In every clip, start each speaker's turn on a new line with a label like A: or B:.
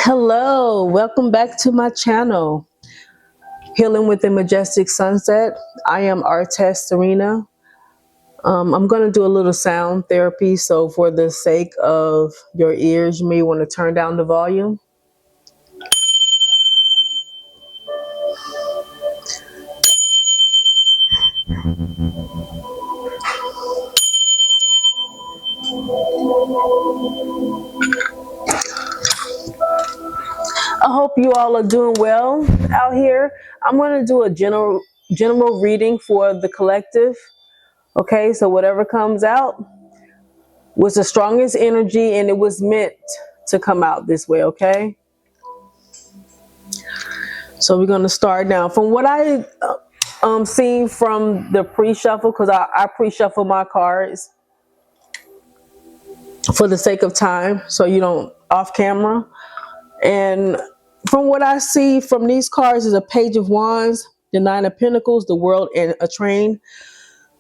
A: Hello, welcome back to my channel, Healing with the Majestic Sunset. I am Artist Serena. I'm going to do a little sound therapy, so for the sake of your ears, you may want to turn down the volume. I hope you all are doing well out here. I'm going to do a general reading for the collective. Okay, so whatever comes out was the strongest energy and it was meant to come out this way, okay? So we're going to start now. From what I seen from the pre-shuffle, because I pre-shuffle my cards for the sake of time, so you don't off camera. And from what I see from these cards is a Page of Wands, the Nine of Pentacles, the World, and a Train.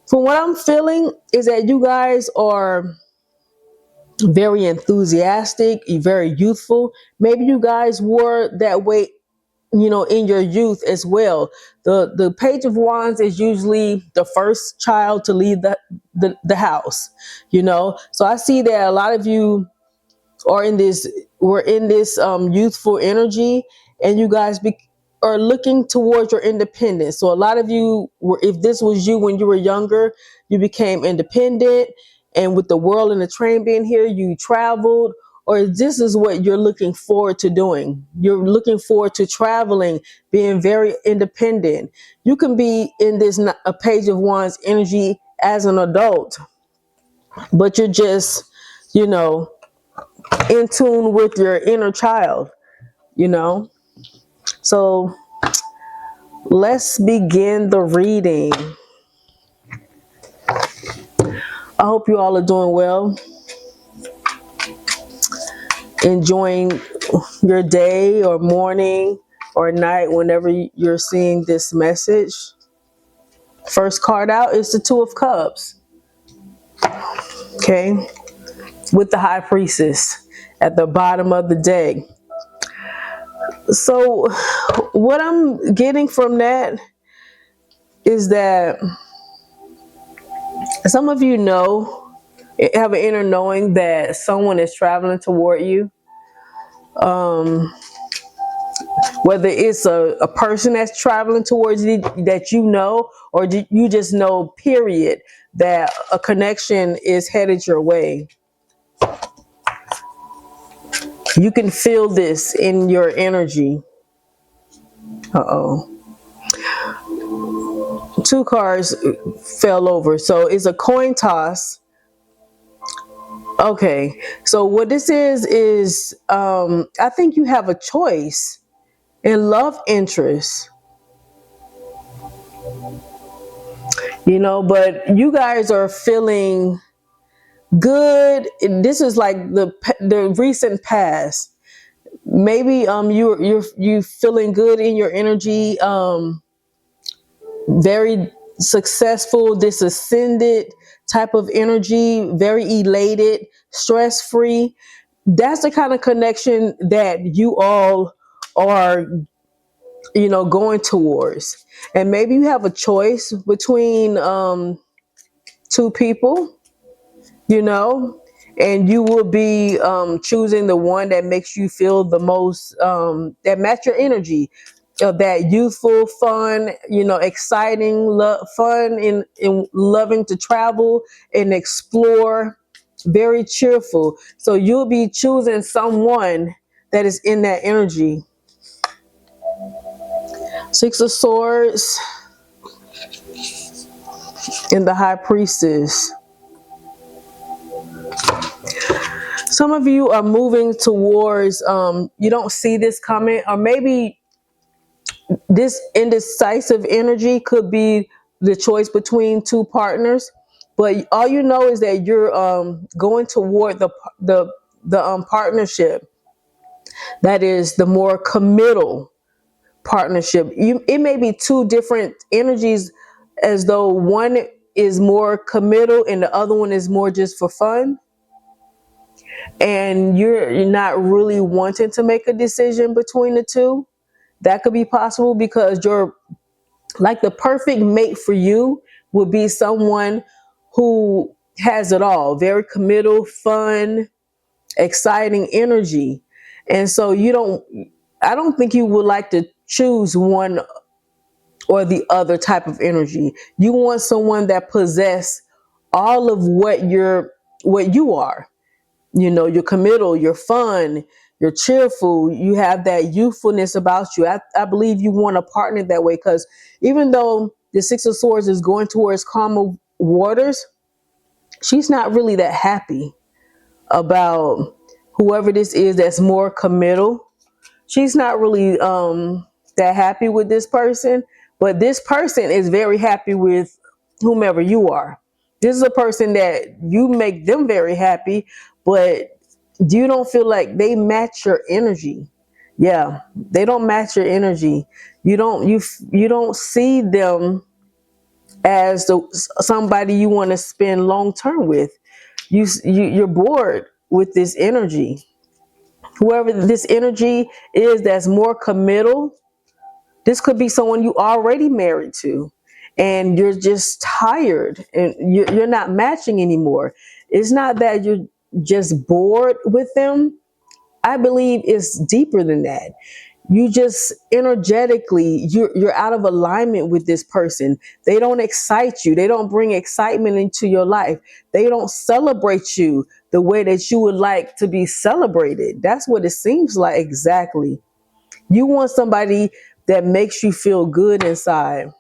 A: From what I'm feeling is that you guys are very enthusiastic, very youthful. Maybe you guys were that way, in your youth as well. The Page of Wands is usually the first child to leave the house, So I see that a lot of you are we're in this youthful energy, and you guys are looking towards your independence. So a lot of you if this was you when you were younger, you became independent, and with the World and the Train being here, you traveled, or this is what you're looking forward to doing. You're looking forward to traveling, being very independent. You can be in this a Page of Wands energy as an adult, but you're just, in tune with your inner child, So let's begin the reading. I hope you all are doing well, enjoying your day or morning or night whenever you're seeing this message. First card out is the Two of Cups. Okay, with the High Priestess at the bottom of the deck. So what I'm getting from that is that some of you have an inner knowing that someone is traveling toward you. Whether it's a person that's traveling towards you that or you just know, period, that a connection is headed your way. You can feel this in your energy. Two cards fell over. So it's a coin toss. Okay, so what this is I think you have a choice in love interest. But you guys are feeling good. This is like the recent past. Maybe you feeling good in your energy, very successful, this ascended type of energy, very elated, stress-free. That's the kind of connection that you all are going towards. And maybe you have a choice between two people, and you will be choosing the one that makes you feel the most, that match your energy, that youthful, fun, exciting, fun in loving to travel and explore, very cheerful. So you'll be choosing someone that is in that energy. Six of Swords and the High Priestess. Some of you are moving towards, you don't see this coming, or maybe this indecisive energy could be the choice between two partners. But all you know is that you're going toward the partnership that is the more committal partnership. It may be two different energies, as though one is more committal and the other one is more just for fun. and you're not really wanting to make a decision between the two. That could be possible because you're like the perfect mate for you would be someone who has it all, very committal, fun, exciting energy. And so I don't think you would like to choose one or the other type of energy. You want someone that possess all of what you are. You know, you're committal, you're fun, you're cheerful, you have that youthfulness about you. I believe you want a partner that way, because even though the Six of Swords is going towards calmer waters, she's not really that happy about whoever this is that's more committal. She's not really that happy with this person, but this person is very happy with whomever you are. This is a person that you make them very happy, but you don't feel like they match your energy. Yeah, they don't match your energy. You don't see them as somebody you want to spend long term with. You're bored with this energy. Whoever this energy is that's more committal, this could be someone you already married to, and you're just tired and you're not matching anymore. It's not that you're just bored with them. I believe it's deeper than that. You just energetically, you're out of alignment with this person. They don't excite you. They don't bring excitement into your life. They don't celebrate you the way that you would like to be celebrated. That's what it seems like exactly. You want somebody that makes you feel good inside.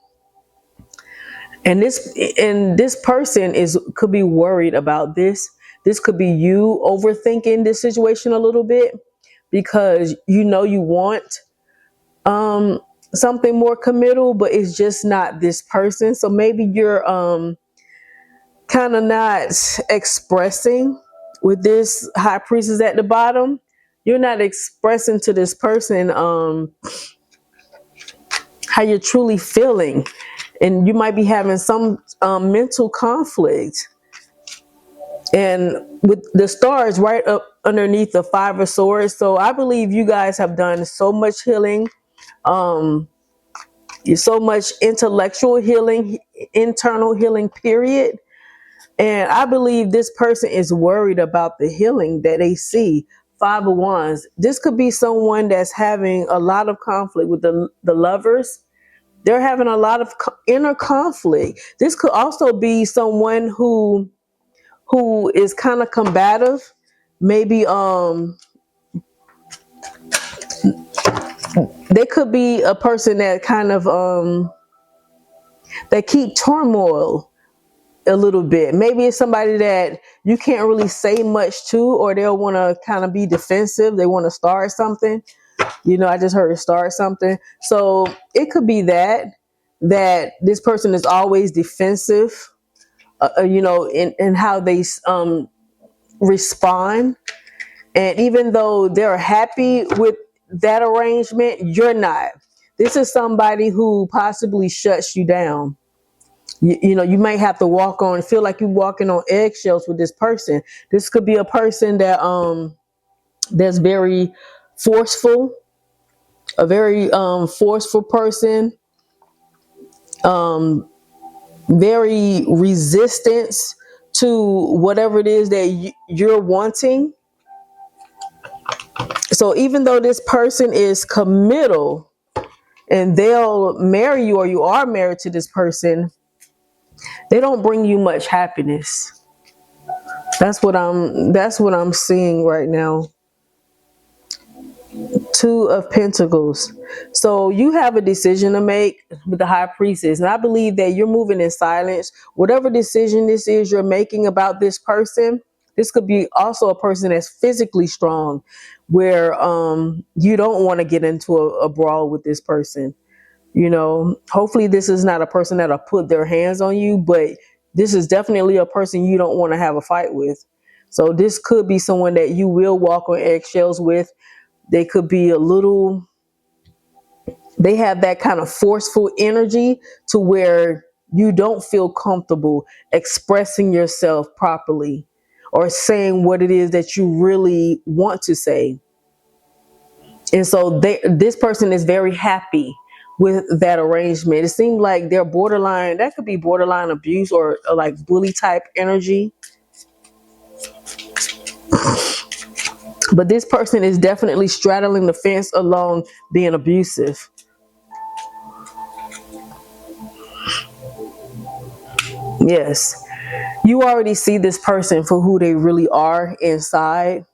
A: And this person is could be worried about this. This could be you overthinking this situation a little bit, because you know you want um something more committal, but it's just not this person. So maybe you're kind of not expressing with this high priestess at the bottom. You're not expressing to this person how you're truly feeling, and you might be having some mental conflict. And with the stars right up underneath the Five of Swords, so I believe you guys have done so much healing, um so much intellectual healing, internal healing, period. And I believe this person is worried about the healing that they see. Five of Wands, this could be someone that's having a lot of conflict with the lovers. They're having a lot of inner conflict. This could also be someone who is kind of combative. Maybe they could be a person that kind of that keep turmoil a little bit. Maybe it's somebody that you can't really say much to, or they'll want to kind of be defensive. They want to start something. You know, I just heard start something. So it could be that this person is always defensive, you know, in how they respond. And even though they're happy with that arrangement, you're not. This is somebody who possibly shuts you down. You know, you might have to feel like you're walking on eggshells with this person. This could be a person that's very forceful, a very forceful person, um, very resistance to whatever it is that you're wanting. So even though this person is committal and they'll marry you, or you are married to this person, they don't bring you much happiness. That's what I'm seeing right now. Two of Pentacles. So you have a decision to make with the High Priestess. And I believe that you're moving in silence. Whatever decision this is you're making about this person, this could be also a person that's physically strong, where you don't want to get into a brawl with this person. You know, hopefully this is not a person that'll put their hands on you, but this is definitely a person you don't want to have a fight with. So this could be someone that you will walk on eggshells with. They could be they have that kind of forceful energy to where you don't feel comfortable expressing yourself properly, or saying what it is that you really want to say. And so this person is very happy with that arrangement. It seems like they're borderline, that could be borderline abuse or like bully type energy. But this person is definitely straddling the fence along being abusive. Yes. You already see this person for who they really are inside.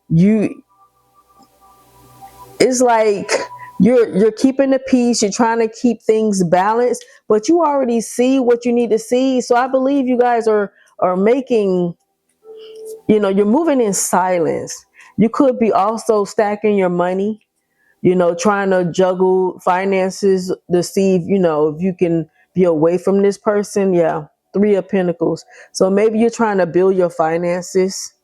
A: You It's like you're keeping the peace, you're trying to keep things balanced, but you already see what you need to see. So I believe you guys are making, you're moving in silence. You could be also stacking your money, trying to juggle finances to see if you can be away from this person. Yeah, 3 of Pentacles. So maybe you're trying to build your finances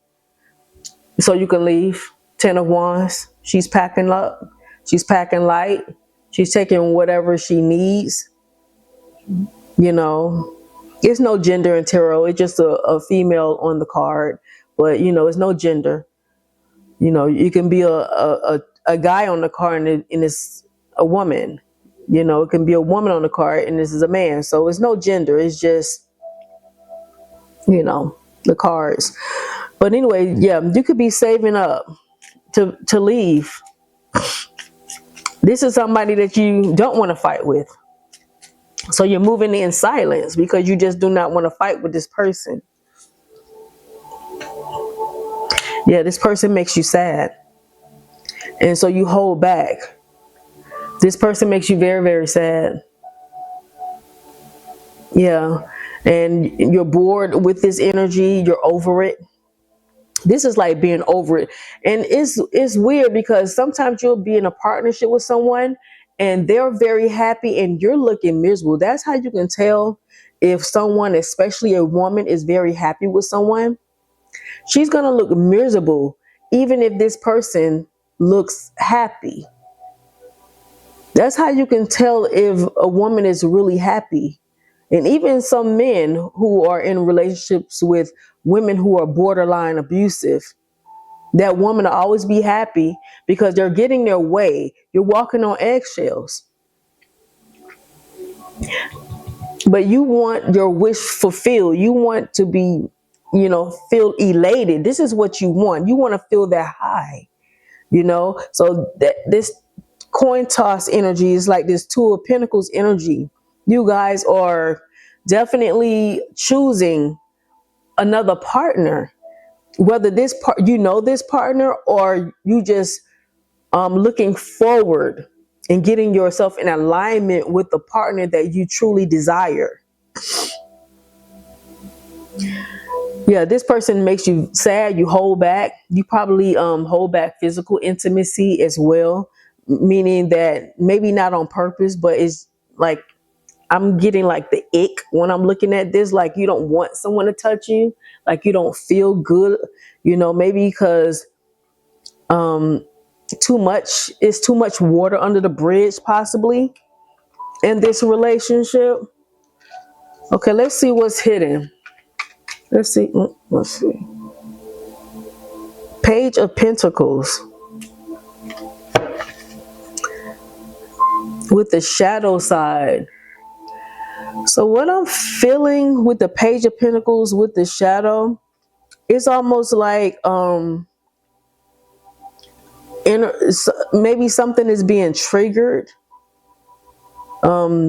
A: so you can leave. 10 of Wands. She's packing up. She's packing light. She's taking whatever she needs. You know, it's no gender in tarot. It's just a female on the card, but it's no gender. You can be a guy on the card and it's a woman. It can be a woman on the card and this is a man. So it's no gender. It's just the cards. But anyway, yeah, you could be saving up to leave. This is somebody that you don't want to fight with. So you're moving in silence because you just do not want to fight with this person. Yeah, this person makes you sad. And so you hold back. This person makes you very, very sad. Yeah. And you're bored with this energy. You're over it. This is like being over it. And it's weird because sometimes you'll be in a partnership with someone and they're very happy and you're looking miserable. That's how you can tell if someone, especially a woman, is very happy with someone. She's going to look miserable even if this person looks happy. That's how you can tell if a woman is really happy. And even some men who are in relationships with women who are borderline abusive, that woman will always be happy because they're getting their way. You're walking on eggshells. But you want your wish fulfilled. You want to be, feel elated. This is what you want. You want to feel that high, So this coin toss energy is like this 2 of Pentacles energy. You guys are definitely choosing another partner, whether this partner or you just looking forward and getting yourself in alignment with the partner that you truly desire. Yeah, this person makes you sad. You hold back. You probably hold back physical intimacy as well, meaning that maybe not on purpose, but it's like I'm getting like the ick when I'm looking at this. Like you don't want someone to touch you. Like you don't feel good. Maybe because it's too much water under the bridge possibly in this relationship. Okay, let's see what's hidden. Let's see. Page of Pentacles with the shadow side. So what I'm feeling with the Page of Pentacles with the shadow, it's almost like maybe something is being triggered.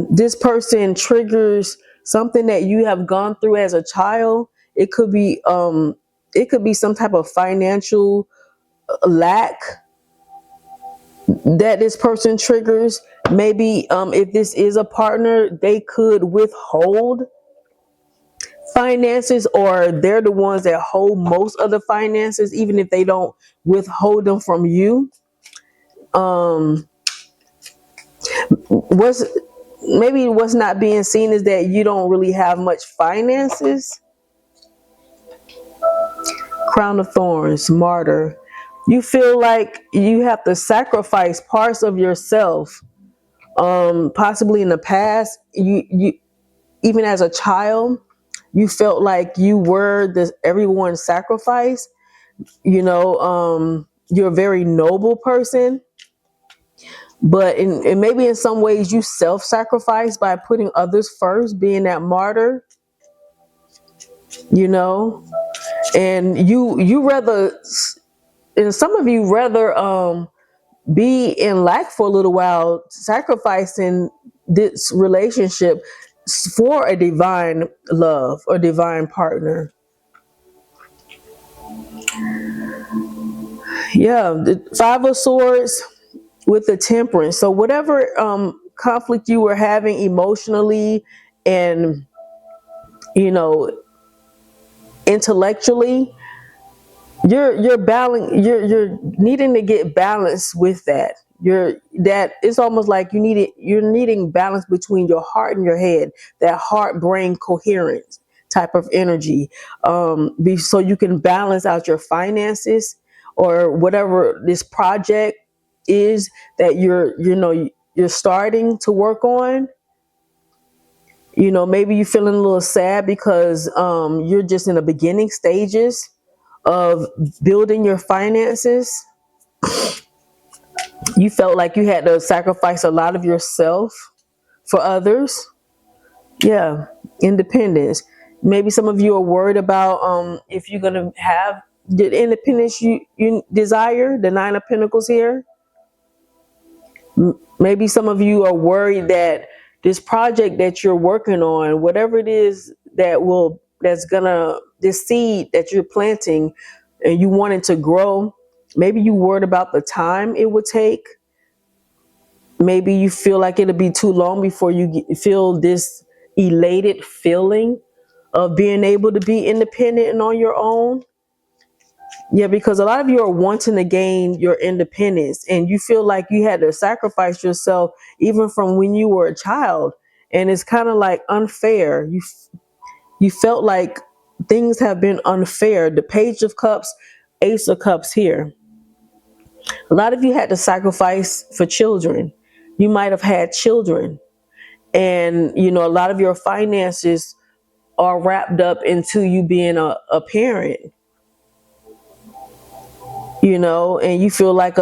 A: This person triggers something that you have gone through as a child. It could be some type of financial lack that this person triggers. Maybe if this is a partner, they could withhold finances, or they're the ones that hold most of the finances, even if they don't withhold them from you. What's not being seen is that you don't really have much finances. Crown of Thorns, Martyr. You feel like you have to sacrifice parts of yourself. Possibly in the past, you even as a child, you felt like you were this everyone's sacrifice. You're a very noble person, but and maybe in some ways you self-sacrifice by putting others first, being that martyr, you know, and you rather, and some of you rather be in lack for a little while, sacrificing this relationship for a divine love or divine partner. Yeah, the Five of Swords with the Temperance. So whatever conflict you were having emotionally and you know intellectually, you're needing to get balance with that. That it's almost like you're needing balance between your heart and your head, that heart brain coherence type of energy, so you can balance out your finances or whatever this project is that you're starting to work on. Maybe you're feeling a little sad because you're just in the beginning stages of building your finances. You felt like you had to sacrifice a lot of yourself for others. Yeah, independence. Maybe some of you are worried about if you're gonna have the independence you desire. The Nine of Pentacles here. Maybe some of you are worried that this project that you're working on, whatever it is that's gonna, this seed that you're planting and you want it to grow, maybe you worried about the time it would take. Maybe you feel like it'll be too long before you feel this elated feeling of being able to be independent and on your own. Yeah, because a lot of you are wanting to gain your independence and you feel like you had to sacrifice yourself even from when you were a child. And it's kind of like unfair. You felt like things have been unfair. The Page of Cups, Ace of Cups here. A lot of you had to sacrifice for children. You might have had children. And, a lot of your finances are wrapped up into you being a parent. And you feel like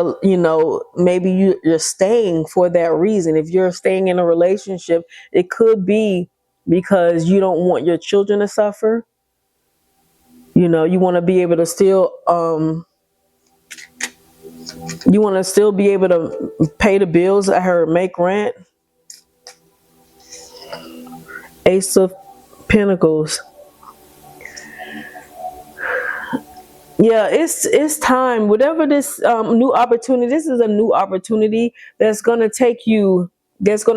A: maybe you're staying for that reason. If you're staying in a relationship, it could be because you don't want your children to suffer. You want to be able to still be able to pay the bills. I heard make rent. Ace of Pentacles. Yeah, it's time. Whatever this new opportunity, this is a new opportunity that's going to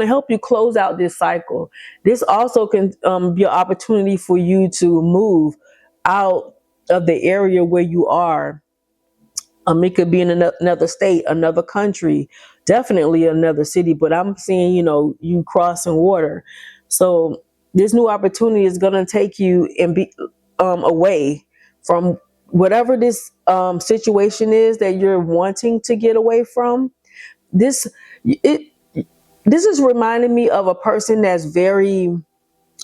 A: help you close out this cycle. This also can be an opportunity for you to move out of the area where you are. It could be in another state, another country, definitely another city. But I'm seeing, you crossing water. So this new opportunity is going to take you and be away from whatever this situation is that you're wanting to get away from. This it this is reminding me of a person that's very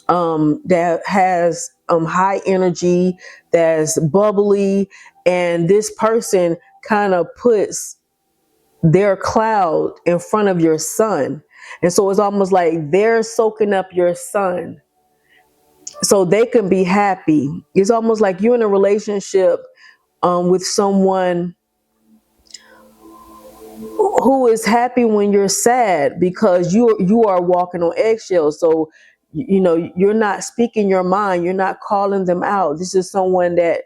A: that has high energy, that's bubbly, and this person kind of puts their cloud in front of your sun. And so it's almost like they're soaking up your sun so they can be happy. It's almost like you're in a relationship with someone who is happy when you're sad because you are walking on eggshells. So you're not speaking your mind, you're not calling them out. This is someone that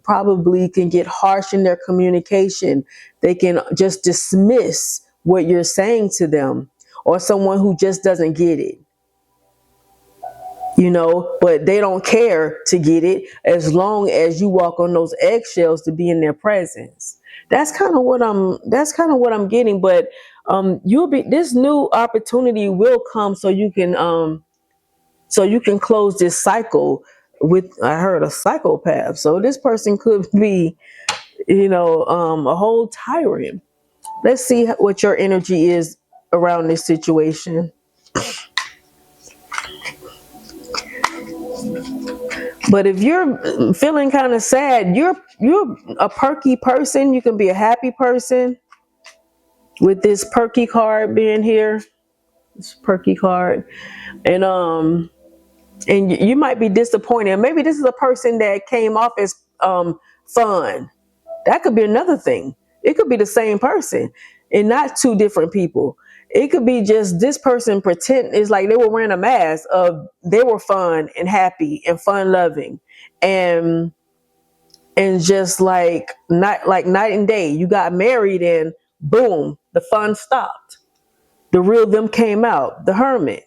A: probably can get harsh in their communication. They can just dismiss what you're saying to them, or someone who just doesn't get it. But they don't care to get it as long as you walk on those eggshells to be in their presence. That's kind of what I'm getting. But this new opportunity will come so you can close this cycle with, I heard, a psychopath. So this person could be, a whole tyrant. Let's see what your energy is around this situation. But if you're feeling kind of sad, you're a perky person. You can be a happy person with this perky card being here. This perky card. And you might be disappointed. Maybe this is a person that came off as fun. That could be another thing. It could be the same person and not two different people. It could be just this person pretend it's like they were wearing a mask of they were fun and happy and fun loving and just like night and day. You got married and boom, the fun stopped. The real them came out, the hermit.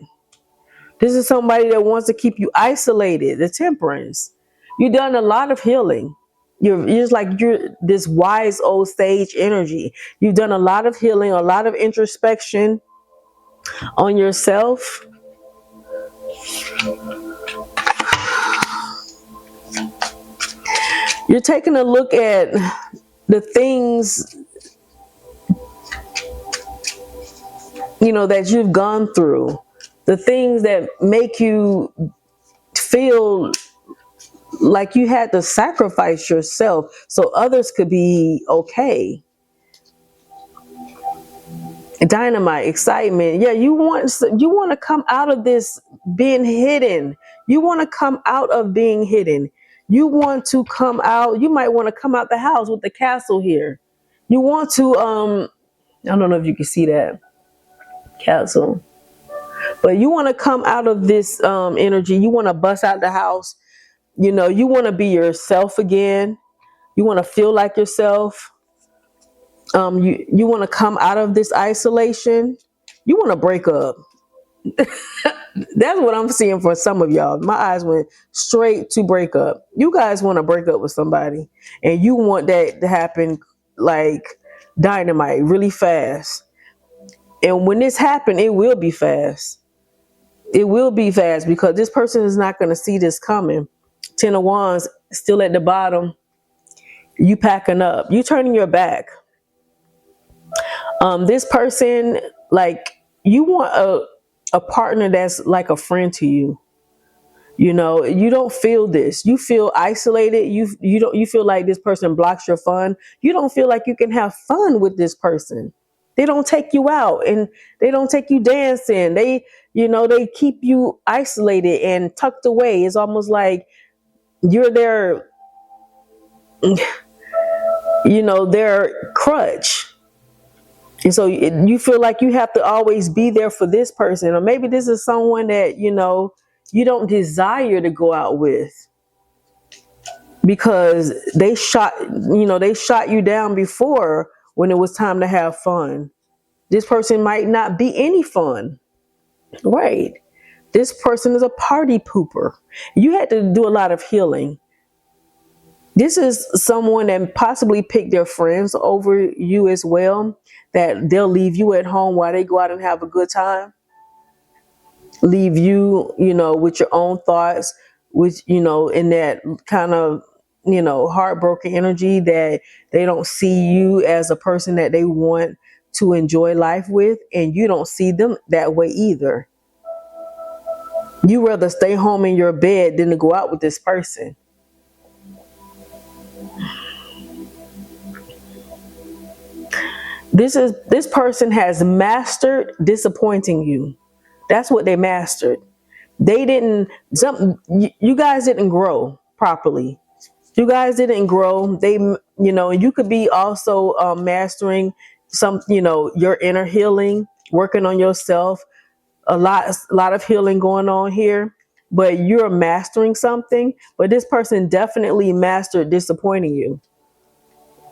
A: This is somebody that wants to keep you isolated, the temperance. You've done a lot of healing. You're just like you're this wise old sage energy. You've done a lot of healing, a lot of introspection on yourself. You're taking a look at the things, that you've gone through, the things that make you feel like you had to sacrifice yourself so others could be okay. Dynamite, excitement. Yeah, you want to come out of this being hidden. You want to come out of being hidden. You want to come out. You might want to come out the house with the castle here. You want to I don't know if you can see that castle. But you want to come out of this energy. You want to bust out the house. You want to be yourself again. You want to feel like yourself. You want to come out of this isolation. You want to break up. That's what I'm seeing for some of y'all. My eyes went straight to break up. You guys want to break up with somebody, and you want that to happen like dynamite, really fast. And when this happens, it will be fast. It will be fast because this person is not going to see this coming. 10 of Wands still at the bottom. You packing up. You turning your back. This person, like, you want a partner that's like a friend to you. You don't feel this. You feel isolated. You feel like this person blocks your fun. You don't feel like you can have fun with this person. They don't take you out and they don't take you dancing. They keep you isolated and tucked away. It's almost like you're their crutch. And so you feel like you have to always be there for this person. Or maybe this is someone that, you don't desire to go out with because they shot you down before when it was time to have fun. This person might not be any fun. Right. This person is a party pooper. You had to do a lot of healing. This is someone that possibly picked their friends over you as well, that they'll leave you at home while they go out and have a good time. Leave you, with your own thoughts, in that kind of, heartbroken energy that they don't see you as a person that they want to enjoy life with, and you don't see them that way either. You rather stay home in your bed than to go out with this person. This person has mastered disappointing you. That's what they mastered. You guys didn't grow properly. You guys didn't grow. You could be also mastering your inner healing, working on yourself. A lot of healing going on here, but you're mastering something. But this person definitely mastered disappointing you.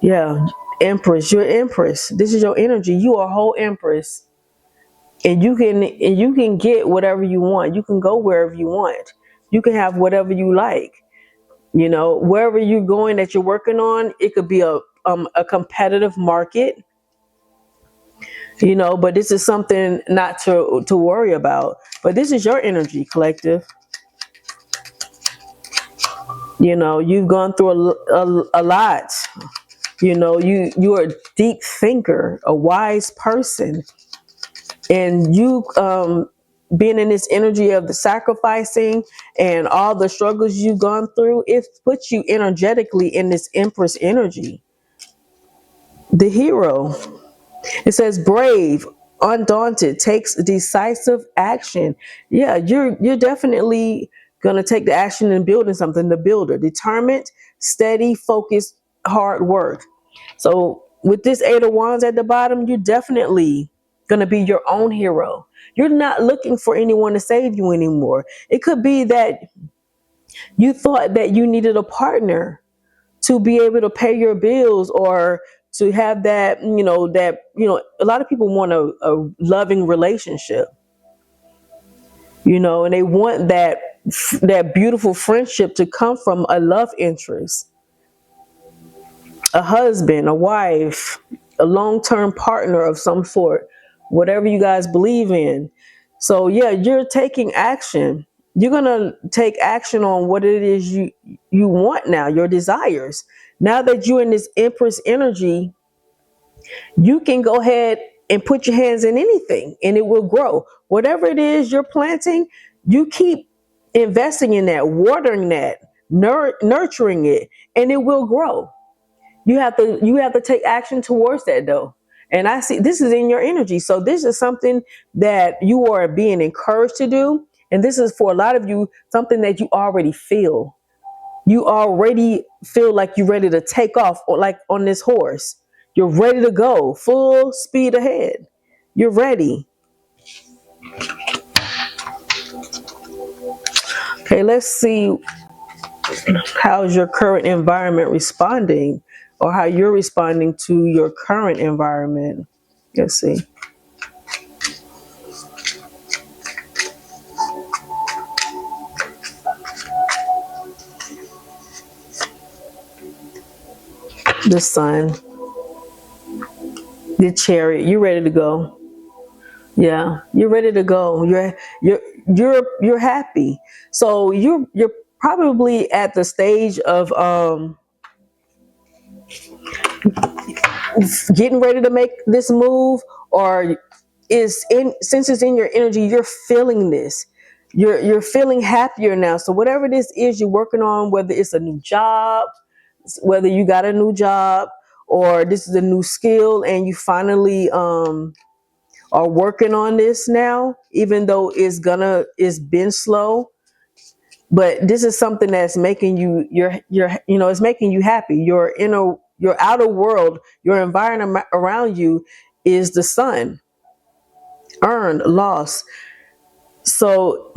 A: Yeah, Empress, you're Empress. This is your energy. You are a whole Empress. And you can get whatever you want. You can go wherever you want. You can have whatever you like. Wherever you're going that you're working on, it could be a competitive market. But this is something not to worry about. But this is your energy, collective. You've gone through a lot. You're a deep thinker, a wise person, and being in this energy of the sacrificing and all the struggles you've gone through, it puts you energetically in this Empress energy. The Hero. It says brave, undaunted, takes decisive action. Yeah, you're definitely gonna take the action in building something. The builder, determined, steady, focused, hard work. So with this Eight of Wands at the bottom, you're definitely gonna be your own hero. You're not looking for anyone to save you anymore. It could be that you thought that you needed a partner to be able to pay your bills, or to have that, a lot of people want a loving relationship, and they want that beautiful friendship to come from a love interest, a husband, a wife, a long-term partner of some sort, whatever you guys believe in. So yeah, you're taking action. You're gonna take action on what it is you want now, your desires. Now that you're in this Empress energy, you can go ahead and put your hands in anything and it will grow. Whatever it is you're planting, you keep investing in that, watering that, nurturing it, and it will grow. You have to take action towards that though. And I see this is in your energy. So this is something that you are being encouraged to do. And this is for a lot of you, something that you already feel. You already feel like you're ready to take off, or like on this horse. You're ready to go full speed ahead. You're ready. Okay, let's see how's your current environment responding, or how you're responding to your current environment. Let's see. The Sun, the Chariot. You ready to go? Yeah, you're ready to go. You're happy. So you're probably at the stage of getting ready to make this move, or since it's in your energy, you're feeling this. You're feeling happier now. So whatever this is you're working on, whether it's a new job, whether you got a new job, or this is a new skill and you finally are working on this now, even though it's been slow, but this is something that's making it's making you happy. Your outer world, your environment around you is the sun. Earned, lost. So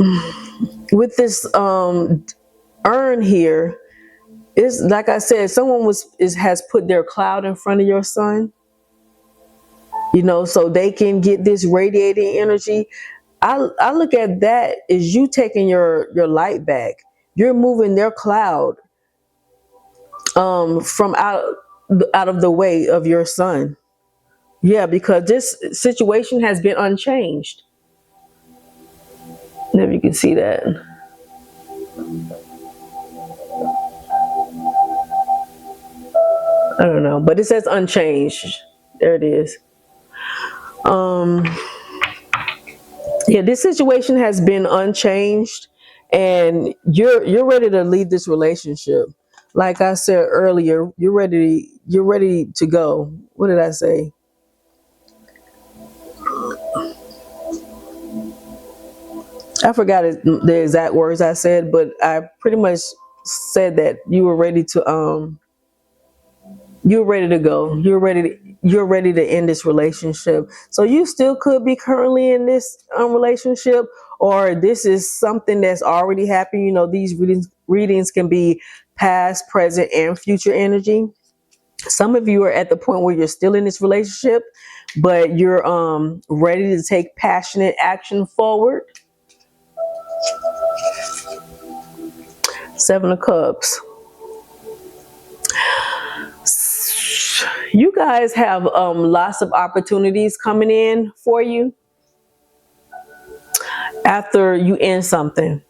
A: with this earn here, it's like I said, someone has put their cloud in front of your sun, so they can get this radiating energy. I look at that as you taking your light back. You're moving their cloud from out of the way of your sun. Yeah, because this situation has been unchanged. If you can see that. I don't know, but it says unchanged. There it is. Yeah, this situation has been unchanged, and you're ready to leave this relationship. Like I said earlier, you're ready to go. What did I say? I forgot the exact words I said, but I pretty much said that you're ready to go. You're ready to end this relationship. So you still could be currently in this relationship, or this is something that's already happened. These readings can be past, present, and future energy. Some of you are at the point where you're still in this relationship, but you're ready to take passionate action forward. Seven of Cups. You guys have lots of opportunities coming in for you after you end something.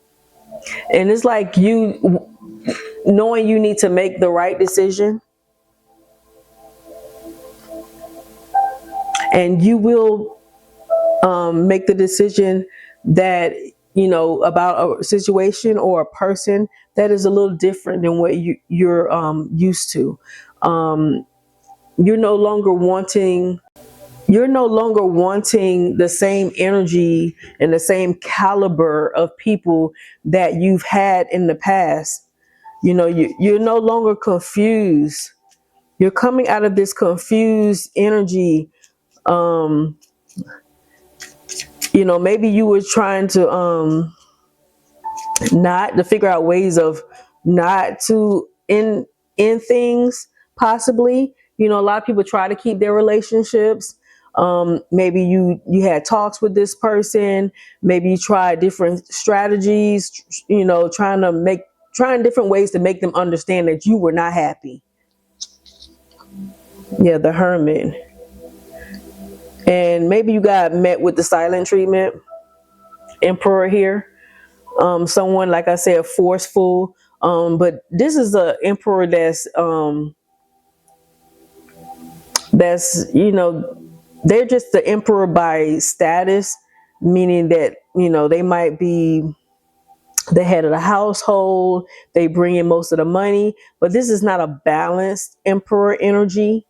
A: And it's like you knowing you need to make the right decision. And you will make the decision that, about a situation or a person that is a little different than what you're used to. Um, you're no longer wanting the same energy and the same caliber of people that you've had in the past. You're no longer confused. You're coming out of this confused energy. um Maybe you were trying to not to figure out ways of not to end things, possibly. A lot of people try to keep their relationships. Maybe you had talks with this person. Maybe you tried different strategies, trying different ways to make them understand that you were not happy. Yeah, the Hermit. And maybe you got met with the silent treatment. Emperor here. Someone, like I said, forceful. But this is a emperor that's they're just the emperor by status, meaning that they might be the head of the household. They bring in most of the money, but this is not a balanced emperor energy.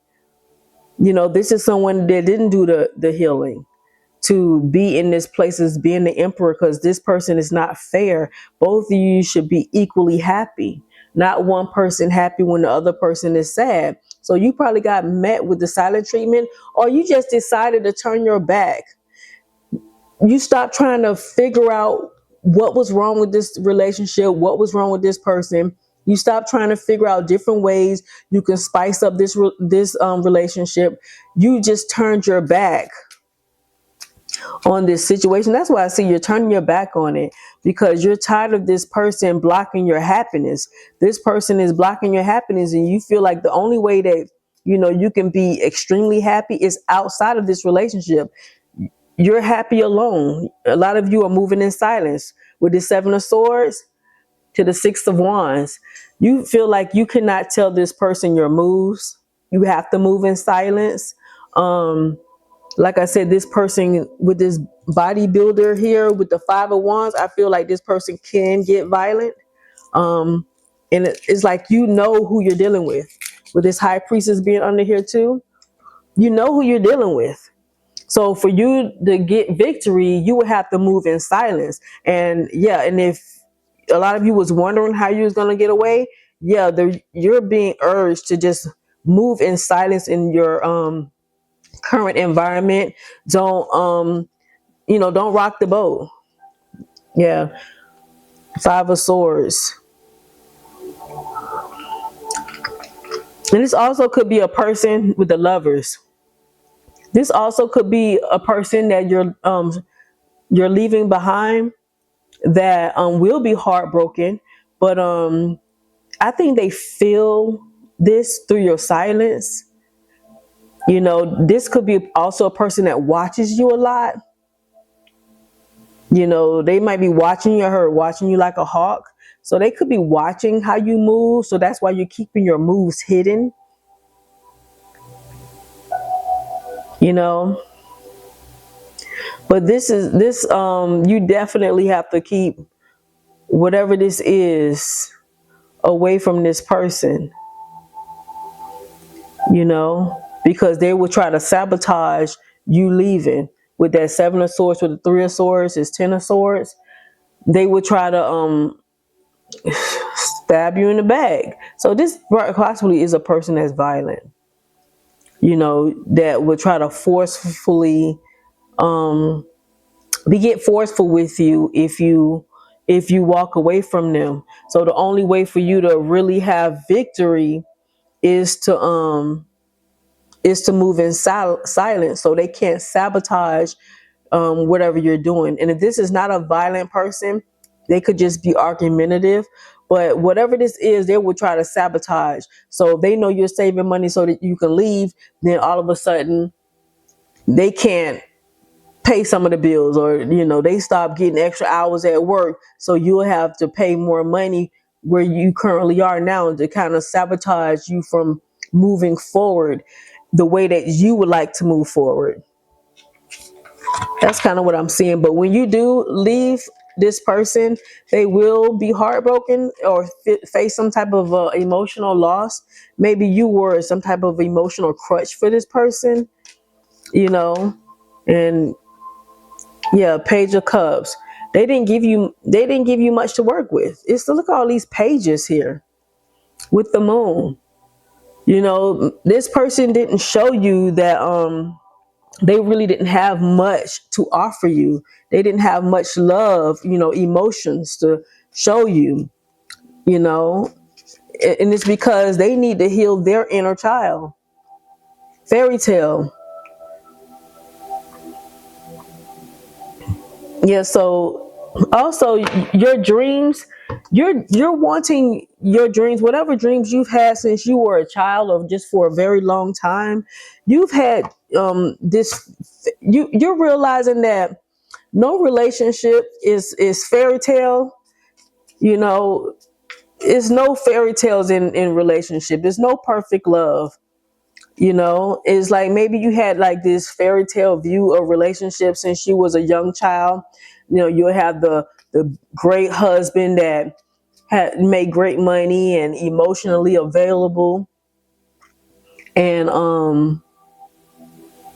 A: This is someone that didn't do the healing to be in this place as being the emperor, because this person is not fair. Both of you should be equally happy, not one person happy when the other person is sad. So you probably got met with the silent treatment, or you just decided to turn your back. You stopped trying to figure out what was wrong with this relationship, what was wrong with this person. You stopped trying to figure out different ways you can spice up this relationship. You just turned your back on this situation. That's why I see you're turning your back on it, because you're tired of this person blocking your happiness. This person is blocking your happiness, and you feel like the only way that you can be extremely happy is outside of this relationship. You're happy alone. A lot of you are moving in silence with the Seven of Swords to the Six of Wands. You feel like you cannot tell this person your moves. You have to move in silence. Like I said, this person with this bodybuilder here with the Five of Wands, I feel like this person can get violent. And it's like who you're dealing with. With this High Priestess being under here too, you know who you're dealing with. So for you to get victory, you would have to move in silence. And yeah, and if a lot of you was wondering how you was going to get away, yeah, you're being urged to just move in silence in your current environment. Don't rock the boat. Yeah. Five of Swords. And this also could be a person with the Lovers. This also could be a person that you're leaving behind that will be heartbroken, but I think they feel this through your silence. This could be also a person that watches you a lot. They might be watching you, or watching you like a hawk. So they could be watching how you move. So that's why you're keeping your moves hidden. But this you definitely have to keep whatever this is away from this person. Because they will try to sabotage you leaving. With that Seven of Swords, with the Three of Swords, is Ten of Swords. They would try to stab you in the back. So this possibly is a person that's violent. That would try to forcefully get forceful with you if you walk away from them. So the only way for you to really have victory is to move in silence, so they can't sabotage whatever you're doing. And if this is not a violent person, they could just be argumentative. But whatever this is, they will try to sabotage. So if they know you're saving money so that you can leave, then all of a sudden they can't pay some of the bills, or they stop getting extra hours at work, so you'll have to pay more money where you currently are now, to kind of sabotage you from moving forward the way that you would like to move forward. That's kind of what I'm seeing. But when you do leave this person, they will be heartbroken or face some type of emotional loss. Maybe you were some type of emotional crutch for this person, you know. And yeah, Page of Cups. They didn't give you much to work with. It's look at all these pages here with the moon. You know, this person didn't show you that they really didn't have much to offer you. They didn't have much love, emotions to show you, you know. And it's because they need to heal their inner child. Fairy tale. Yeah, so also your dreams, you're wanting your dreams, whatever dreams you've had since you were a child or just for a very long time. You've had this you're realizing that no relationship is fairy tale. You know, it's no fairy tales in relationship. There's no perfect love. It's like maybe you had like this fairy tale view of relationships since you was a young child. You'll have the great husband that had made great money and emotionally available, and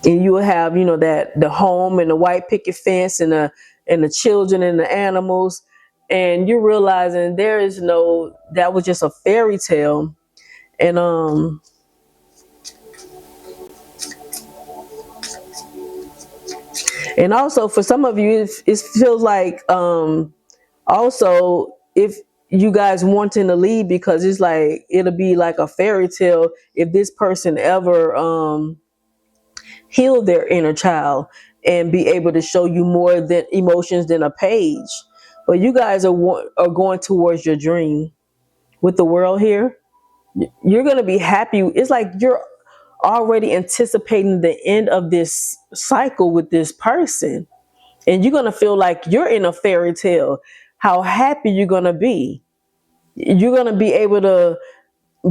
A: you will have that the home and the white picket fence and the children and the animals, and you're realizing there is no, that was just a fairy tale. And also for some of you it feels like also if you guys wanting to leave because it's like it'll be like a fairy tale if this person ever heal their inner child and be able to show you more than emotions than a page. But you guys are going towards your dream with the world here. You're going to be happy. It's like you're already anticipating the end of this cycle with this person, and you're going to feel like you're in a fairy tale. How happy you're going to be. You're going to be able to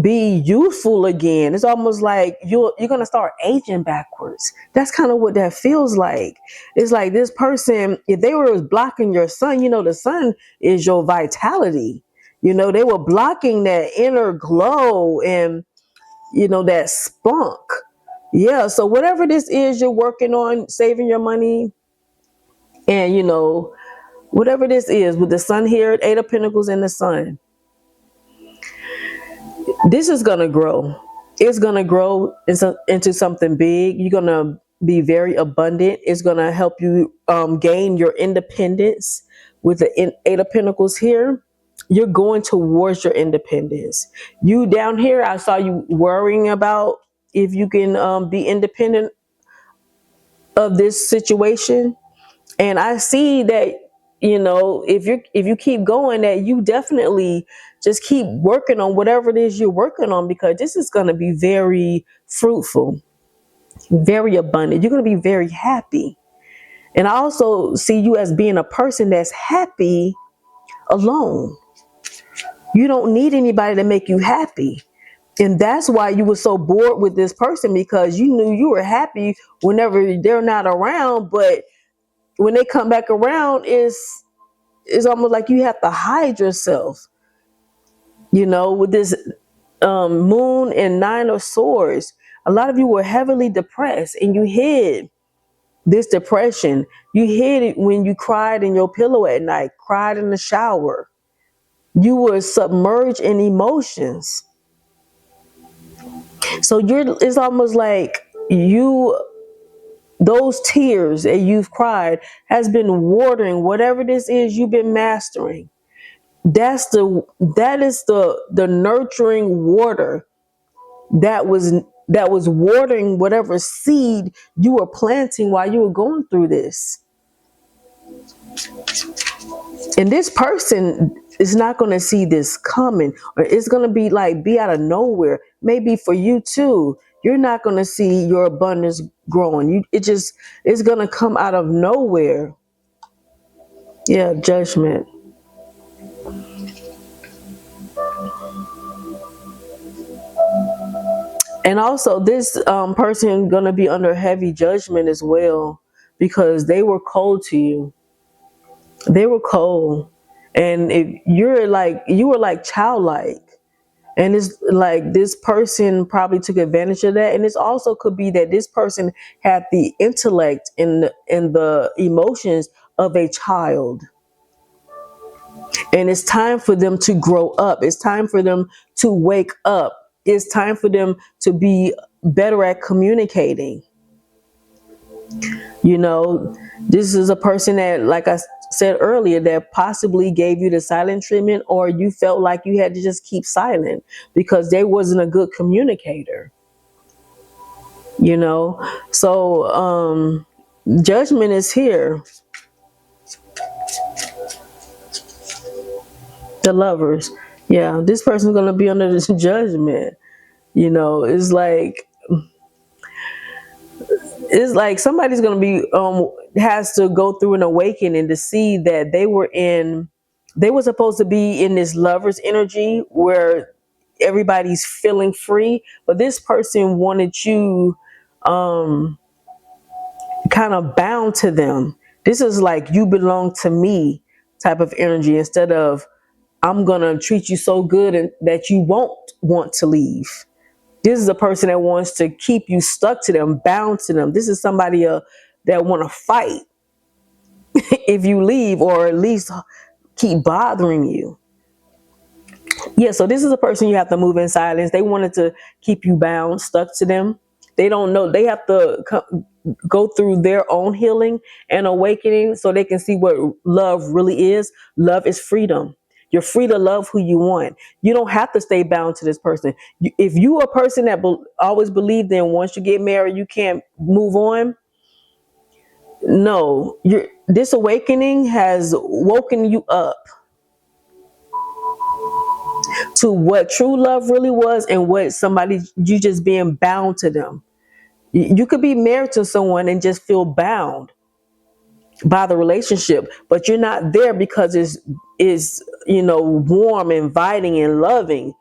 A: be youthful again. It's almost like you're gonna start aging backwards. That's kind of what that feels like. It's like this person, if they were blocking your sun, the sun is your vitality. They were blocking that inner glow and that spunk. Yeah. So whatever this is you're working on, saving your money, and whatever this is with the sun here, 8 of Pentacles and the sun, this is going to grow. It's going to grow into something big. You're going to be very abundant. It's going to help you gain your independence with the 8 of Pentacles here. You're going towards your independence. You down here, I saw you worrying about if you can be independent of this situation. And I see that if you keep going, that you definitely just keep working on whatever it is you're working on, because this is going to be very fruitful, very abundant. You're going to be very happy. And I also see you as being a person that's happy alone. You don't need anybody to make you happy. And that's why you were so bored with this person, because you knew you were happy whenever they're not around, but when they come back around, it's almost like you have to hide yourself, with this moon and 9 of Swords. A lot of you were heavily depressed and you hid this depression. You hid it when you cried in your pillow at night, cried in the shower. You were submerged in emotions. So it's almost like those tears that you've cried has been watering whatever this is you've been mastering. That is the nurturing water that was watering whatever seed you were planting while you were going through this. And this person is not going to see this coming, or it's going to be out of nowhere. Maybe for you too. You're not going to see your abundance growing. It's going to come out of nowhere. Yeah, Judgment. And also this person gonna be under heavy judgment as well. because they were cold to you. They were cold. And if you were like childlike. And it's like this person probably took advantage of that. And it also could be that this person had the intellect and the emotions of a child. And it's time for them to grow up. It's time for them to wake up. It's time for them to be better at communicating. You know, this is a person that, like I said earlier, that possibly gave you the silent treatment, or you felt like you had to just keep silent because they wasn't a good communicator. You know, so judgment is here. The lovers, yeah, this person's gonna be under this judgment. You know, it's like somebody's gonna be has to go through an awakening to see that they were supposed to be in this lover's energy where everybody's feeling free, but this person wanted you kind of bound to them. This is like you belong to me type of energy, instead of I'm gonna treat you so good and that you won't want to leave. This is a person that wants to keep you stuck to them, bound to them. This is somebody that want to fight if you leave, or at least keep bothering you. Yeah, so this is a person you have to move in silence. They wanted to keep you bound, stuck to them. They don't know. They have to go through their own healing and awakening so they can see what love really is. Love is freedom. You're free to love who you want. You don't have to stay bound to this person. If you are a person that always believed in once you get married, you can't move on. No, this awakening has woken you up to what true love really was, and what somebody, you just being bound to them. You could be married to someone and just feel bound by the relationship, but you're not there because it's warm, inviting, and loving.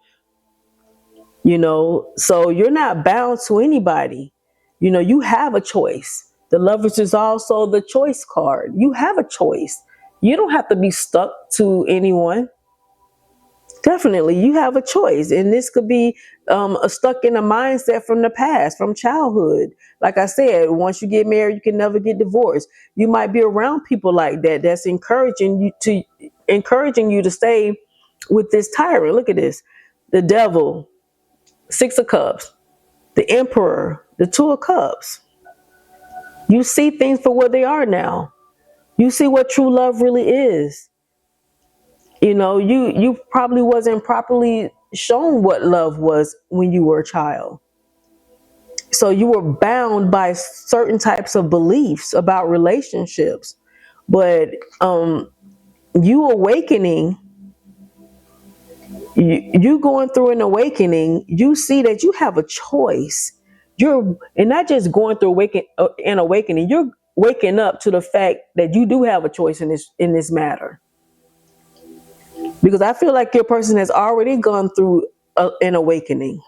A: So you're not bound to anybody. You have a choice. The lovers is also the choice card. You have a choice. You don't have to be stuck to anyone. Definitely, you have a choice, and this could be stuck in a mindset from the past, from childhood. Like I said, once you get married, you can never get divorced. You might be around people like that. That's encouraging you to stay with this tyrant. Look at this: the devil, Six of Cups, the Emperor, the Two of Cups. You see things for what they are now. You see what true love really is. You probably wasn't properly shown what love was when you were a child. So you were bound by certain types of beliefs about relationships. But you awakening, you going through an awakening, you see that you have a choice. And not just going through an awakening, you're waking up to the fact that you do have a choice in this matter. Because I feel like your person has already gone through an awakening.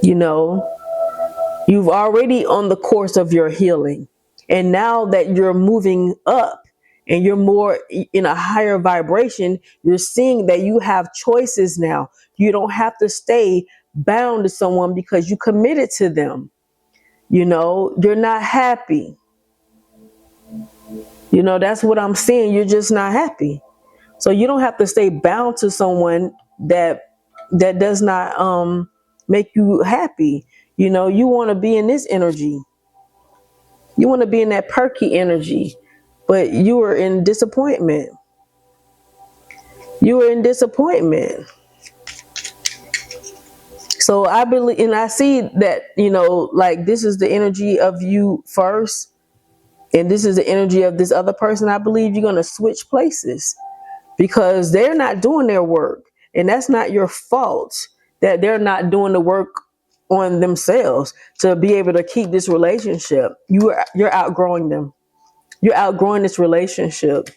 A: You've already on the course of your healing. And now that you're moving up and you're more in a higher vibration, you're seeing that you have choices now. You don't have to stay bound to someone because you committed to them. You're not happy. That's what I'm seeing. You're just not happy. So you don't have to stay bound to someone that does not make you happy. You want to be in this energy. You want to be in that perky energy, but you are in disappointment. You are in disappointment. So I believe, and I see that, like this is the energy of you first, and this is the energy of this other person. I believe you're going to switch places because they're not doing their work. And that's not your fault that they're not doing the work on themselves to be able to keep this relationship. You're outgrowing them. You're outgrowing this relationship.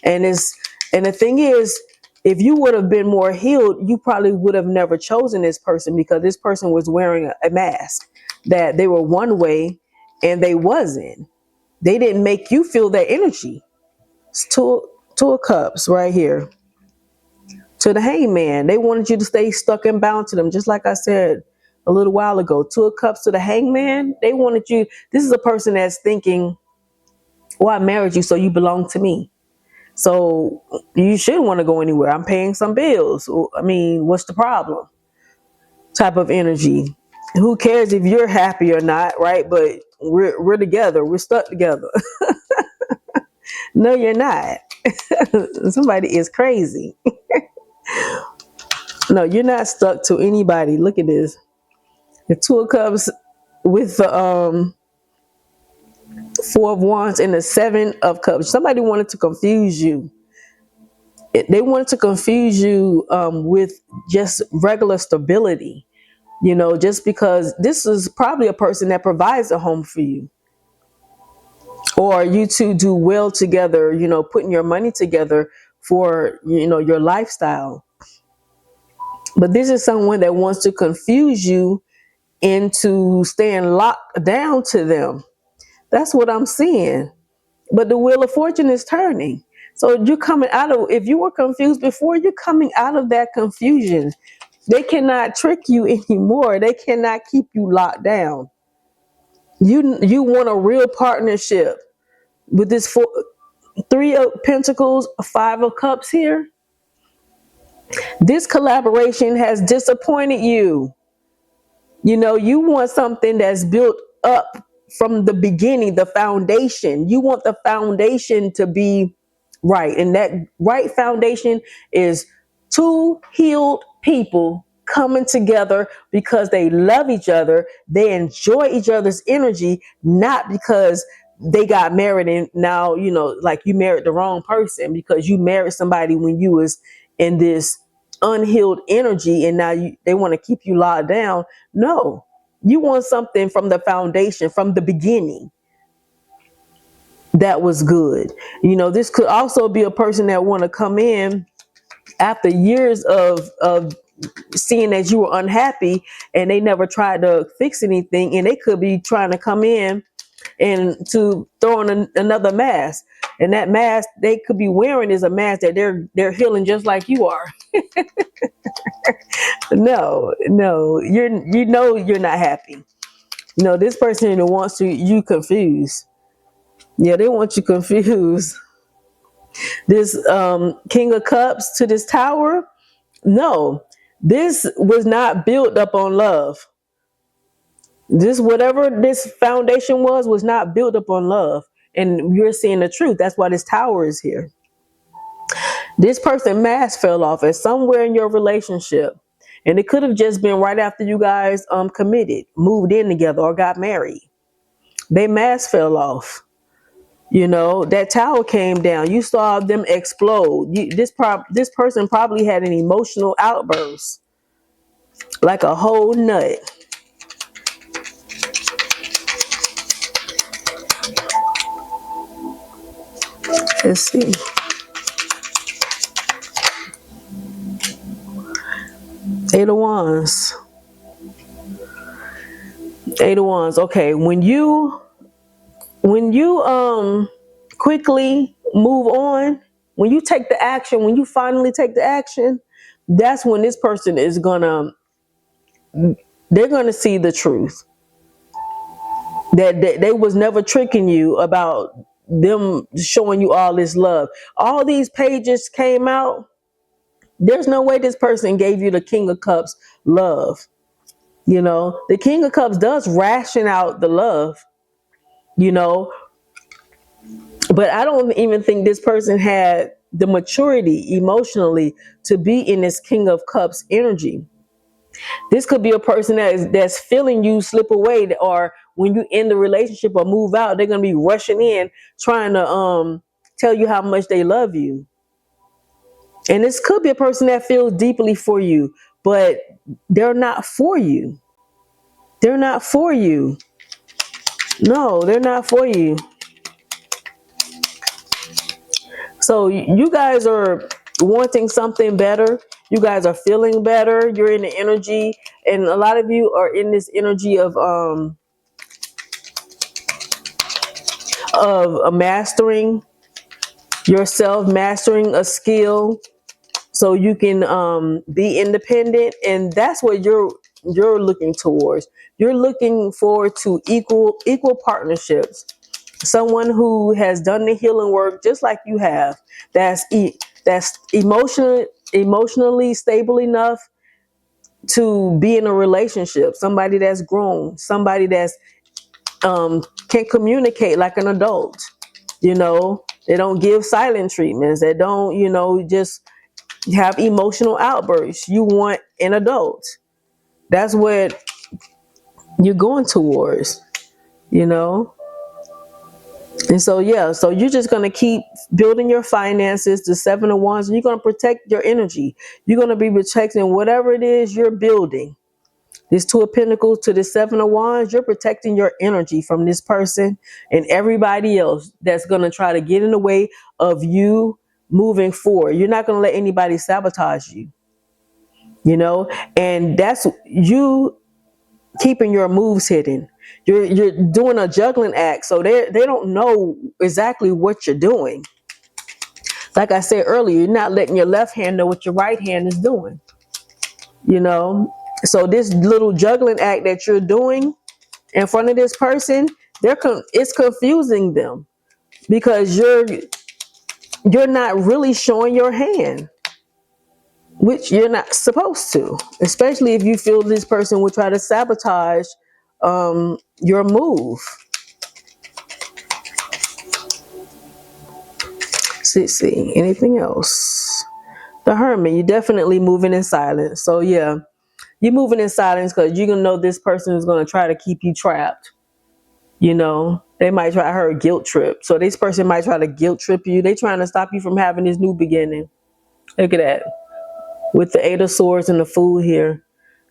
A: And the thing is, if you would have been more healed, you probably would have never chosen this person, because this person was wearing a mask that they were one way and they wasn't. They didn't make you feel that energy. It's two of cups right here. To the hangman. They wanted you to stay stuck and bound to them. Just like I said a little while ago. Two of cups to the hangman. They wanted you. This is a person that's thinking, well, I married you, so you belong to me. So you shouldn't want to go anywhere. I'm paying some bills. I mean, what's the problem? Type of energy. Who cares if you're happy or not, right? But we're together. We're stuck together. No, you're not. Somebody is crazy. No, you're not stuck to anybody. Look at this. The two of cups with the four of wands and the seven of cups. Somebody wanted to confuse you. They wanted to confuse you with just regular stability. You know, just because this is probably a person that provides a home for you. Or you two do well together, you know, putting your money together for, you know, your lifestyle. But this is someone that wants to confuse you into staying locked down to them. That's what I'm seeing. But the wheel of fortune is turning. So you're coming out of, if you were confused before, you're coming out of that confusion. They cannot trick you anymore. They cannot keep you locked down. You want a real partnership with this three of pentacles, five of cups here. This collaboration has disappointed you. You know, you want something that's built up from the beginning, the foundation. You want the foundation to be right. And that right foundation is two healed people coming together because they love each other. They enjoy each other's energy, not because they got married and now, you know, like you married the wrong person because you married somebody when you was in this unhealed energy and now they want to keep you locked down. No, you want something from the foundation, from the beginning, that was good. You know, this could also be a person that want to come in after years of seeing that you were unhappy and they never tried to fix anything, and they could be trying to come in and to throw on another mask, and that mask they could be wearing is a mask that they're healing just like you are. No, you know you're not happy. You know, this person who wants to you confused. Yeah, they want you confused. This King of Cups to this Tower. No, this was not built up on love. This, whatever this foundation was not built up on love. And you're seeing the truth. That's why this Tower is here. This person mask fell off at somewhere in your relationship. And it could have just been right after you guys committed, moved in together, or got married. They mask fell off. You know, that tower came down. You saw them explode. This person probably had an emotional outburst, like a whole nut. Let's see. Eight of Wands. Eight of Wands. Okay, when you quickly move on, when you take the action, when you finally take the action, that's when this person is they're gonna see the truth. That they was never tricking you about them showing you all this love. All these pages came out. There's no way this person gave you the King of Cups love. You know, the King of Cups does ration out the love, you know, but I don't even think this person had the maturity emotionally to be in this King of Cups energy. This could be a person that's feeling you slip away, or when you end the relationship or move out, they're gonna be rushing in trying to tell you how much they love you. And this could be a person that feels deeply for you, but they're not for you. They're not for you. No, they're not for you. So you guys are wanting something better. You guys are feeling better. You're in the energy, and a lot of you are in this energy of of mastering yourself, mastering a skill, so you can be independent. And that's what you're looking towards. You're looking forward to equal partnerships. Someone who has done the healing work just like you have, that's emotionally stable enough to be in a relationship. Somebody that's grown, somebody that's can communicate like an adult. They don't give silent treatments. They don't, just have emotional outbursts. You want an adult. That's what you're going towards, you know? And so, yeah, so you're just going to keep building your finances, the 7 of Wands, and you're going to protect your energy. You're going to be protecting whatever it is you're building. This 2 of Pentacles to the 7 of Wands, you're protecting your energy from this person and everybody else that's going to try to get in the way of you moving forward. You're not going to let anybody sabotage you, and that's you keeping your moves hidden. You're doing a juggling act, so they don't know exactly what you're doing. Like I said earlier, you're not letting your left hand know what your right hand is doing. So this little juggling act that you're doing in front of this person, it's confusing them because you're not really showing your hand, which you're not supposed to, especially if you feel this person will try to sabotage your move. Let's see, anything else? The Hermit, you're definitely moving in silence. So yeah, you're moving in silence because you're gonna know this person is gonna try to keep you trapped. They might try her guilt trip. So this person might try to guilt trip you. They trying to stop you from having this new beginning. Look at that. With the 8 of Swords and the Fool here.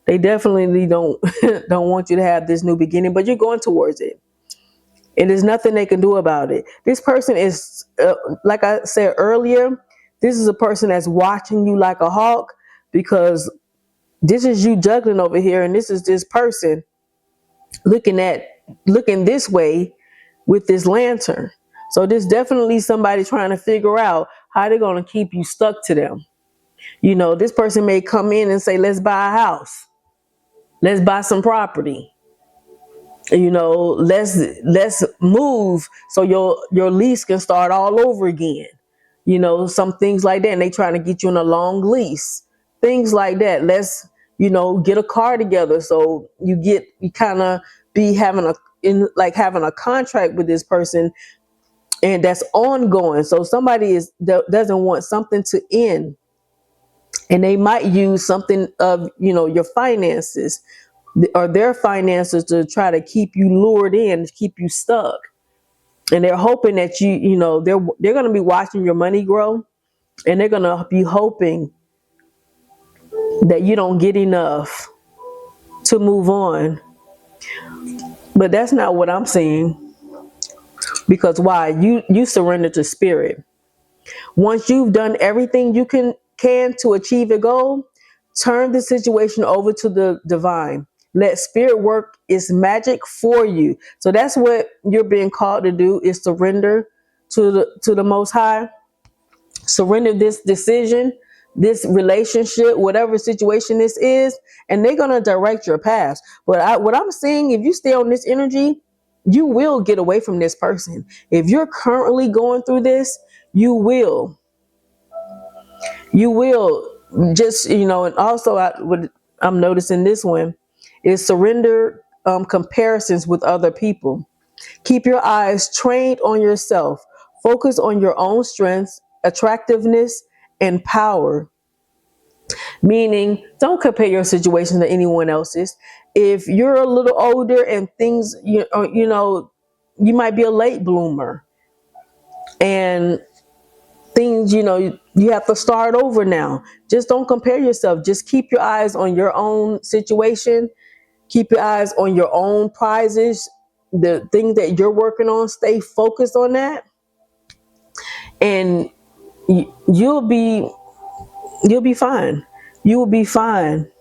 A: They definitely don't don't want you to have this new beginning, but you're going towards it. And there's nothing they can do about it. This person is, like I said earlier, this is a person that's watching you like a hawk, because this is you juggling over here, and this is this person looking this way with this lantern. So there's definitely somebody trying to figure out how they're going to keep you stuck to them. This person may come in and say, let's buy a house. Let's buy some property. Let's move so your lease can start all over again. Some things like that. And they trying to get you on a long lease. Things like that. Let's, get a car together. So you kind of be having a contract with this person, and that's ongoing. So somebody doesn't want something to end, and they might use something of, your finances or their finances to try to keep you lured in, to keep you stuck. And they're hoping that they're going to be watching your money grow, and they're going to be hoping that you don't get enough to move on. But that's not what I'm seeing. Because why? You surrender to spirit. Once you've done everything you can to achieve a goal, turn the situation over to the divine. Let spirit work its magic for you. So that's what you're being called to do, is surrender to the Most High. Surrender this decision, this relationship, whatever situation this is, and they're going to direct your path. But what I'm seeing, if you stay on this energy, you will get away from this person. If you're currently going through this, you will just, and also what I'm noticing this one is surrender comparisons with other people. Keep your eyes trained on yourself. Focus on your own strengths, attractiveness, and power. Meaning, don't compare your situation to anyone else's. If you're a little older and things, you might be a late bloomer, and things, you have to start over now. Just don't compare yourself. Just keep your eyes on your own situation. Keep your eyes on your own prizes, the things that you're working on. Stay focused on that, and you'll be fine. You will be fine.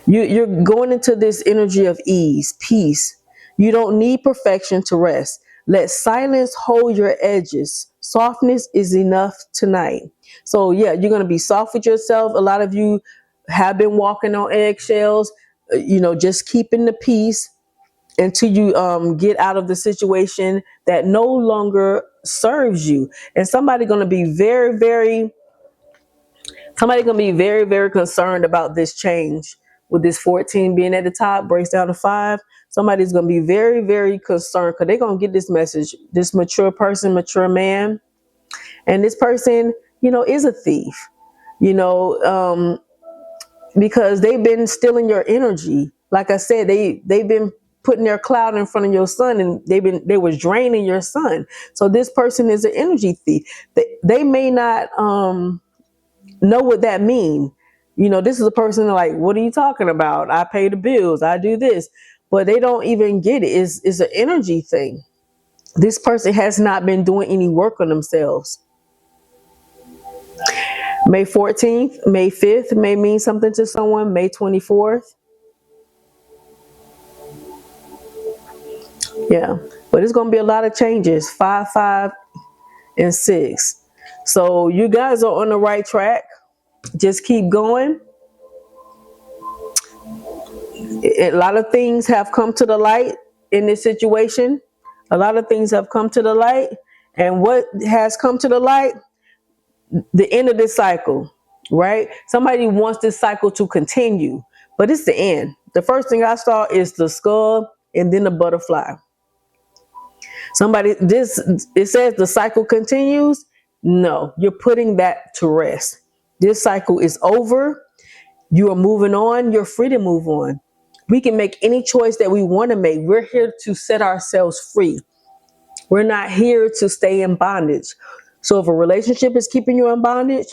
A: You're going into this energy of ease, peace. You don't need perfection to rest. Let silence hold your edges. Softness is enough tonight. So yeah, you're going to be soft with yourself. A lot of you have been walking on eggshells, just keeping the peace until you get out of the situation that no longer serves you. And somebody going to be very, very concerned about this change. With this 14 being at the top, breaks down to 5. Somebody's going to be very, very concerned because they're going to get this message. This mature person, mature man, and this person, is a thief. You know, because they've been stealing your energy. Like I said, they've been putting their cloud in front of your sun, and they was draining your sun. So this person is an energy thief. They may not know what that mean. This is a person like, what are you talking about? I pay the bills, I do this, but they don't even get it. It's an energy thing. This person has not been doing any work on themselves. May 14th, May 5th may mean something to someone. May 24th. Yeah, but it's going to be a lot of changes. 5, 5, and 6. So you guys are on the right track. Just keep going. A lot of things have come to the light in this situation. A lot of things have come to the light. And what has come to the light? The end of this cycle, right? Somebody wants this cycle to continue, but it's the end. The first thing I saw is the skull and then the butterfly. It says the cycle continues. No, you're putting that to rest. This cycle is over. You are moving on. You're free to move on. We can make any choice that we want to make. We're here to set ourselves free. We're not here to stay in bondage. So if a relationship is keeping you in bondage,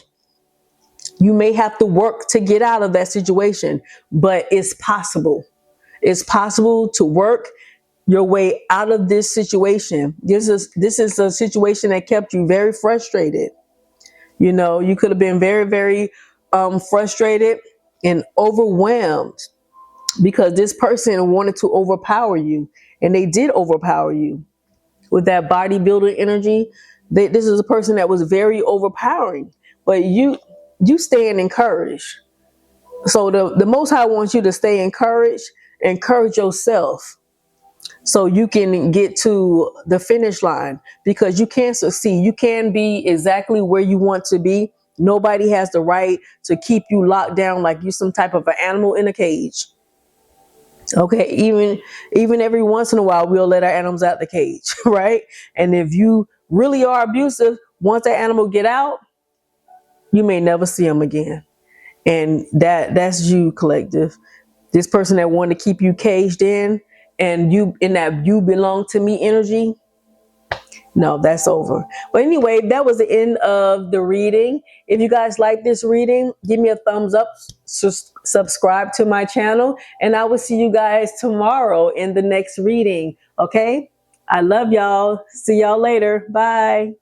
A: you may have to work to get out of that situation, but it's possible. It's possible to work your way out of this situation. This is a situation that kept you very frustrated. You could have been very, very frustrated and overwhelmed because this person wanted to overpower you, and they did overpower you with that bodybuilder energy. This is a person that was very overpowering, but you staying encouraged. So the Most High wants you to stay encouraged, encourage yourself, so you can get to the finish line, because you can succeed. You can be exactly where you want to be. Nobody has the right to keep you locked down like you some type of an animal in a cage. Okay, even every once in a while we'll let our animals out the cage, right? And if you really are abusive, once that animal get out, you may never see them again. And that's you, collective. This person that wanted to keep you caged and you in that you belong to me energy, no, that's over. But anyway, that was the end of the reading. If you guys like this reading, give me a thumbs up, subscribe to my channel, and I will see you guys tomorrow in the next reading. Okay? I love y'all. See y'all later. Bye.